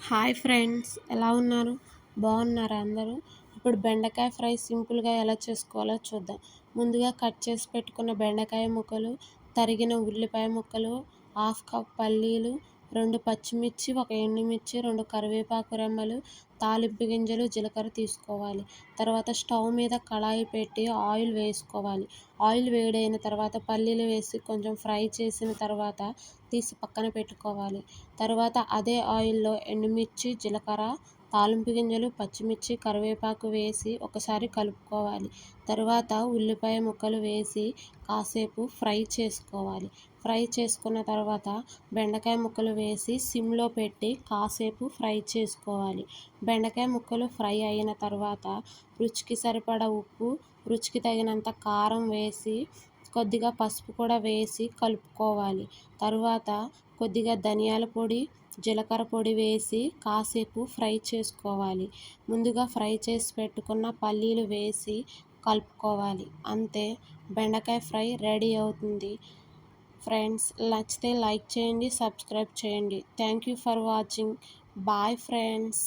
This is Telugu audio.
హాయ్ ఫ్రెండ్స్, ఎలా ఉన్నారు? బాగున్నారా అందరూ? ఇప్పుడు బెండకాయ ఫ్రై సింపుల్గా ఎలా చేసుకోవాలో చూద్దాం. ముందుగా కట్ చేసి పెట్టుకున్న బెండకాయ ముక్కలు, తరిగిన ఉల్లిపాయ ముక్కలు, హాఫ్ కప్ పల్లీలు, 2 పచ్చిమిర్చి, 1 ఎండుమిర్చి, 2 కరివేపాకు రెమ్మలు, తాలింపు గింజలు, జీలకర్ర తీసుకోవాలి. తర్వాత స్టవ్ మీద కళాయి పెట్టి ఆయిల్ వేసుకోవాలి. ఆయిల్ వేడైన తర్వాత పల్లీలు వేసి కొంచెం ఫ్రై చేసిన తర్వాత తీసి పక్కన పెట్టుకోవాలి. తర్వాత అదే ఆయిల్లో ఎండుమిర్చి, జీలకర్ర, తాలింపు గింజలు, పచ్చిమిర్చి, కరివేపాకు వేసి ఒకసారి కలుపుకోవాలి. తర్వాత ఉల్లిపాయ ముక్కలు వేసి కాసేపు ఫ్రై చేసుకోవాలి. ఫ్రై చేసుకున్న తర్వాత బెండకాయ ముక్కలు వేసి సిమ్లో పెట్టి కాసేపు ఫ్రై చేసుకోవాలి. బెండకాయ ముక్కలు ఫ్రై అయిన తర్వాత రుచికి సరిపడా ఉప్పు, రుచికి తగినంత కారం వేసి కొద్దిగా పసుపు కూడా వేసి కలుపుకోవాలి. తరువాత కొద్దిగా ధనియాల పొడి, జీలకర్ర పొడి వేసి కాసేపు ఫ్రై చేసుకోవాలి. ముందుగా ఫ్రై చేసి పెట్టుకున్న పల్లీలు వేసి కలుపుకోవాలి. అంతే, బెండకాయ ఫ్రై రెడీ అవుతుంది. ఫ్రెండ్స్, నచ్చితే లైక్ చేయండి, సబ్స్క్రైబ్ చేయండి. Thank you for watching. Bye friends.